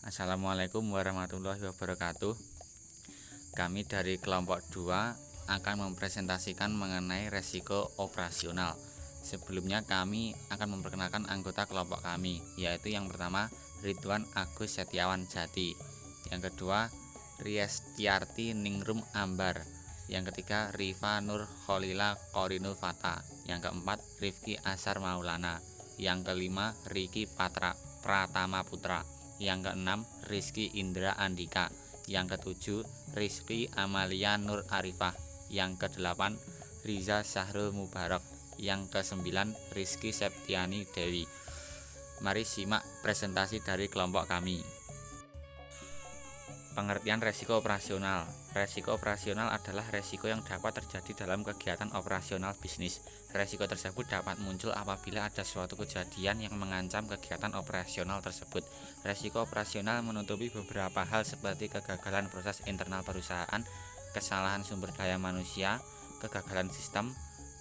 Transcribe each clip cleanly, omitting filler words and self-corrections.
Assalamualaikum warahmatullahi wabarakatuh. Kami dari kelompok 2 akan mempresentasikan mengenai resiko operasional. Sebelumnya kami akan memperkenalkan anggota kelompok kami, yaitu yang pertama Ridwan Agus Setiawan Jati, yang kedua Riestiarti Ningrum Ambar, yang ketiga Rifa Nur Kholila Qorinul Fata, yang keempat Rifki Asar Maulana, yang kelima Riki Pratama Putra, yang keenam Rizky Indra Andika, yang ketujuh Rizky Amalia Nur Arifah, yang kedelapan Riza Syahrul Mubarak, yang kesembilan Rizky Septiani Dewi. Mari simak presentasi dari kelompok kami. Pengertian resiko operasional. Resiko operasional adalah resiko yang dapat terjadi dalam kegiatan operasional bisnis. Resiko tersebut dapat muncul apabila ada suatu kejadian yang mengancam kegiatan operasional tersebut. Resiko operasional menutupi beberapa hal seperti kegagalan proses internal perusahaan, kesalahan sumber daya manusia, kegagalan sistem,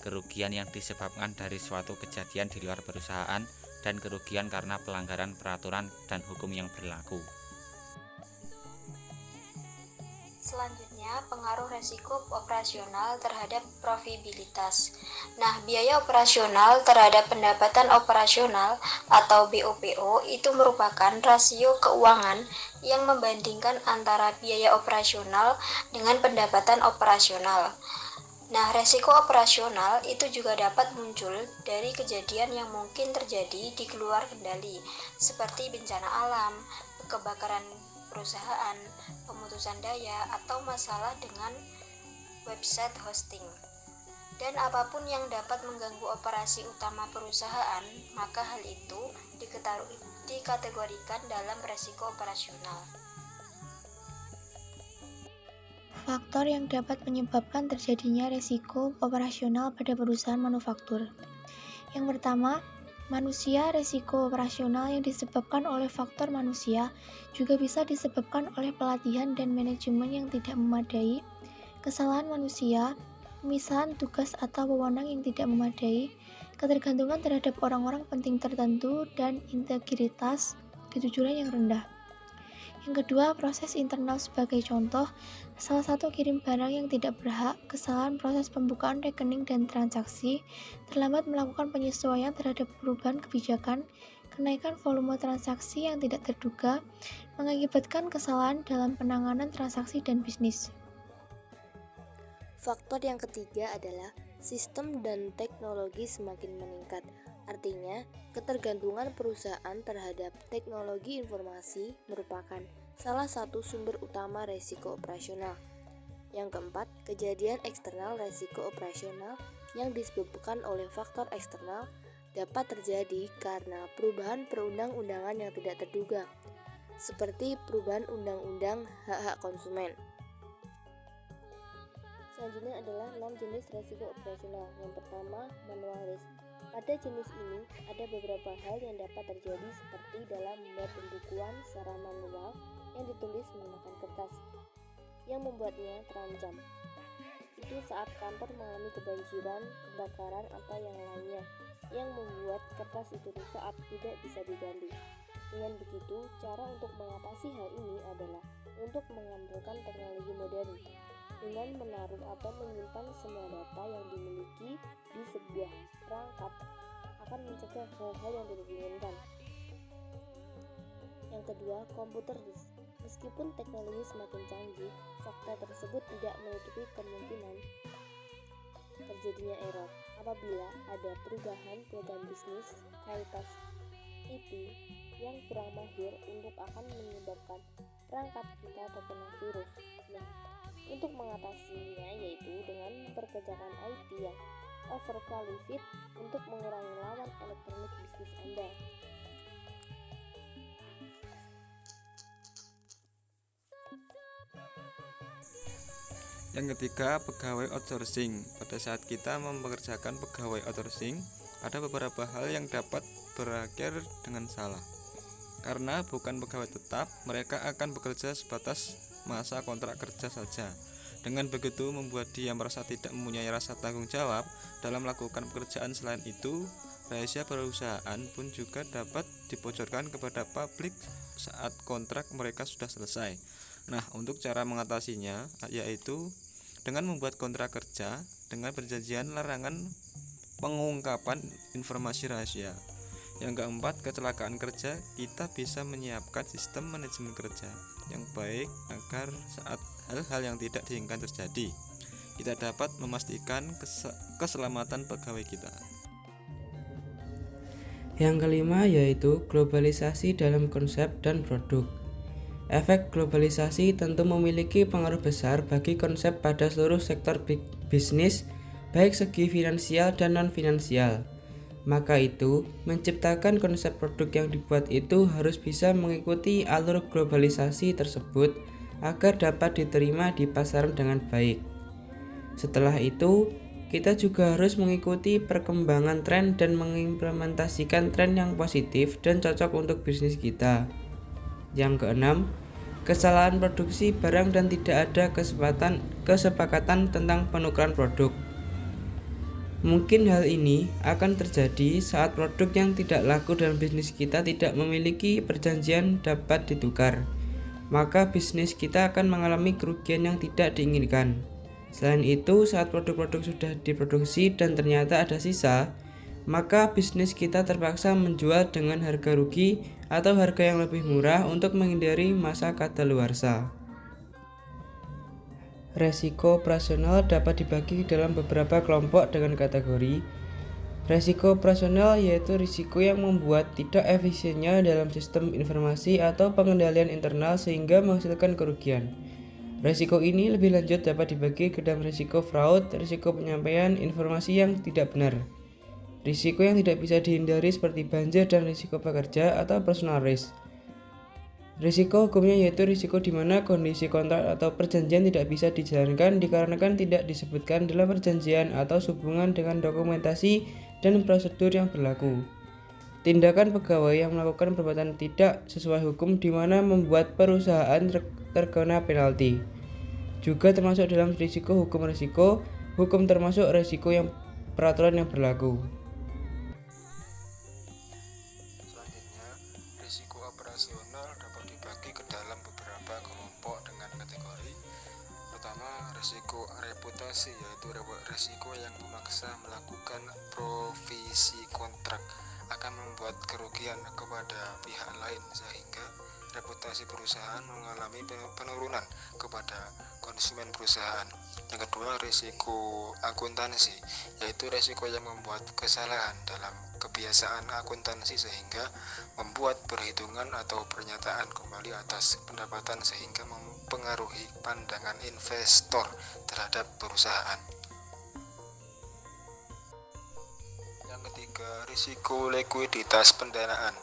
kerugian yang disebabkan dari suatu kejadian di luar perusahaan, dan kerugian karena pelanggaran peraturan dan hukum yang berlaku. Selanjutnya, pengaruh resiko operasional terhadap profitabilitas. Nah, biaya operasional terhadap pendapatan operasional atau BOPO itu merupakan rasio keuangan yang membandingkan antara biaya operasional dengan pendapatan operasional. Nah, resiko operasional itu juga dapat muncul dari kejadian yang mungkin terjadi di luar kendali, seperti bencana alam, kebakaran perusahaan, pemutusan daya, atau masalah dengan website hosting. Dan apapun yang dapat mengganggu operasi utama perusahaan, maka hal itu dikategorikan dalam resiko operasional. Faktor yang dapat menyebabkan terjadinya resiko operasional pada perusahaan manufaktur. Yang pertama, manusia. Resiko operasional yang disebabkan oleh faktor manusia juga bisa disebabkan oleh pelatihan dan manajemen yang tidak memadai, kesalahan manusia, pemisahan tugas atau wewenang yang tidak memadai, ketergantungan terhadap orang-orang penting tertentu, dan integritas kejujuran yang rendah. Yang kedua, proses internal. Sebagai contoh, salah satu kirim barang yang tidak berhak, kesalahan proses pembukaan rekening dan transaksi, terlambat melakukan penyesuaian terhadap perubahan kebijakan, kenaikan volume transaksi yang tidak terduga, mengakibatkan kesalahan dalam penanganan transaksi dan bisnis. Faktor yang ketiga adalah sistem dan teknologi semakin meningkat. Artinya, ketergantungan perusahaan terhadap teknologi informasi merupakan salah satu sumber utama resiko operasional. Yang keempat, kejadian eksternal. Resiko operasional yang disebabkan oleh faktor eksternal dapat terjadi karena perubahan perundang-undangan yang tidak terduga, seperti perubahan undang-undang hak-hak konsumen. Selanjutnya adalah 6 jenis resiko operasional. Yang pertama, manual risk. Pada jenis ini, ada beberapa hal yang dapat terjadi seperti dalam membuat pembukuan secara manual yang ditulis menggunakan kertas, yang membuatnya terancam. Itu saat kantor mengalami kebanjiran, kebakaran, atau yang lainnya, yang membuat kertas itu rusak atau tidak bisa diganti. Dengan begitu, cara untuk mengatasi hal ini adalah untuk mengandalkan teknologi modern, dengan menaruh atau menyimpan semua data yang dimiliki di sebuah perangkat akan mencegah hal-hal yang tidak diinginkan. Yang kedua, komputer risk. Meskipun teknologi semakin canggih, fakta tersebut tidak menutupi kemungkinan terjadinya error apabila ada perubahan program bisnis kualitas IT yang kurang mahir untuk akan menyebabkan perangkat kita terkena virus. Nah, untuk mengatasinya yaitu dengan memperkerjakan IT yang overqualified untuk mengurangi lawan elektronik bisnis Anda. Yang ketiga, pegawai outsourcing. Pada saat kita mempekerjakan pegawai outsourcing, ada beberapa hal yang dapat berakhir dengan salah. Karena bukan pegawai tetap, mereka akan bekerja sebatas masa kontrak kerja saja. Dengan begitu membuat dia merasa tidak mempunyai rasa tanggung jawab dalam melakukan pekerjaan. Selain itu, Rahasia perusahaan pun juga dapat dibocorkan kepada publik saat kontrak mereka sudah selesai. Nah, untuk cara mengatasinya yaitu dengan membuat kontrak kerja dengan perjanjian larangan pengungkapan informasi rahasia. Yang keempat, kecelakaan kerja. Kita bisa menyiapkan sistem manajemen kerja yang baik agar saat hal-hal yang tidak diinginkan terjadi, kita dapat memastikan keselamatan pegawai kita. Yang kelima yaitu globalisasi dalam konsep dan produk. Efek globalisasi tentu memiliki pengaruh besar bagi konsep pada seluruh sektor bisnis, baik segi finansial dan non-finansial. Maka itu, menciptakan konsep produk yang dibuat itu harus bisa mengikuti alur globalisasi tersebut agar dapat diterima di pasaran dengan baik. Setelah itu, kita juga harus mengikuti perkembangan tren dan mengimplementasikan tren yang positif dan cocok untuk bisnis kita. Yang keenam, kesalahan produksi barang dan tidak ada kesepakatan tentang penukaran produk. Mungkin hal ini akan terjadi saat produk yang tidak laku dalam bisnis kita tidak memiliki perjanjian dapat ditukar. Maka bisnis kita akan mengalami kerugian yang tidak diinginkan. Selain itu, saat produk-produk sudah diproduksi dan ternyata ada sisa, maka bisnis kita terpaksa menjual dengan harga rugi atau harga yang lebih murah untuk menghindari masa kadaluarsa. Resiko operasional dapat dibagi dalam beberapa kelompok dengan kategori. Resiko operasional yaitu risiko yang membuat tidak efisiennya dalam sistem informasi atau pengendalian internal sehingga menghasilkan kerugian. Risiko ini lebih lanjut dapat dibagi ke dalam risiko fraud, risiko penyampaian informasi yang tidak benar, risiko yang tidak bisa dihindari seperti banjir dan risiko pekerja atau personal risk. Risiko hukumnya yaitu risiko di mana kondisi kontrak atau perjanjian tidak bisa dijalankan dikarenakan tidak disebutkan dalam perjanjian atau sehubungan dengan dokumentasi dan prosedur yang berlaku. Tindakan pegawai yang melakukan perbuatan tidak sesuai hukum di mana membuat perusahaan terkena penalti. Juga termasuk dalam risiko hukum termasuk risiko yang peraturan yang berlaku. Risiko operasional dapat dibagi ke dalam beberapa kelompok dengan kategori. Pertama, risiko reputasi yaitu risiko yang memaksa melakukan provisi kontrak akan membuat kerugian kepada pihak lain sehingga reputasi perusahaan mengalami penurunan kepada konsumen perusahaan. Yang kedua, risiko akuntansi yaitu risiko yang membuat kesalahan dalam kebiasaan akuntansi sehingga membuat perhitungan atau pernyataan kembali atas pendapatan sehingga mempengaruhi pandangan investor terhadap perusahaan. Yang ketiga, risiko likuiditas pendanaan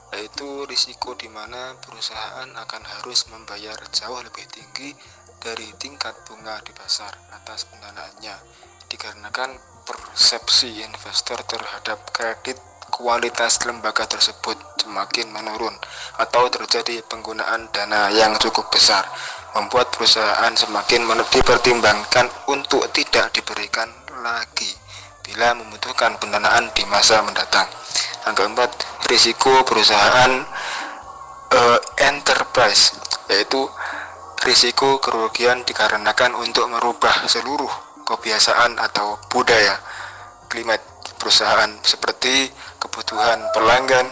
yaitu risiko di mana perusahaan akan harus membayar jauh lebih tinggi dari tingkat bunga di pasar atas pendanaannya dikarenakan persepsi investor terhadap kredit kualitas lembaga tersebut semakin menurun atau terjadi penggunaan dana yang cukup besar membuat perusahaan semakin dipertimbangkan untuk tidak diberikan lagi bila membutuhkan pendanaan di masa mendatang. Yang keempat, risiko perusahaan enterprise yaitu risiko kerugian dikarenakan untuk merubah seluruh kebiasaan atau budaya klimat perusahaan seperti kebutuhan pelanggan,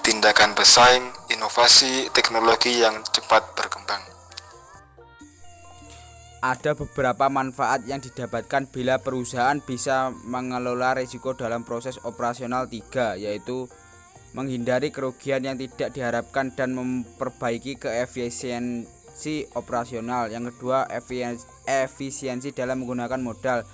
tindakan pesaing, inovasi teknologi yang cepat berkembang. Ada beberapa manfaat yang didapatkan bila perusahaan bisa mengelola risiko dalam proses operasional 3, yaitu menghindari kerugian yang tidak diharapkan dan memperbaiki keefisiensi operasional. Yang kedua, efisiensi dalam menggunakan modal.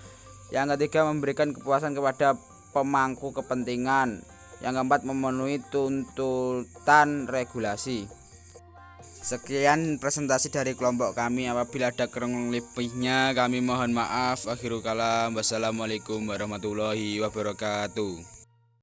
Yang ketiga, memberikan kepuasan kepada pemangku kepentingan. Yang keempat, memenuhi tuntutan regulasi. Sekian presentasi dari kelompok kami. Apabila ada kurang lebihnya kami mohon maaf. Akhirul kalam. Wassalamualaikum warahmatullahi wabarakatuh.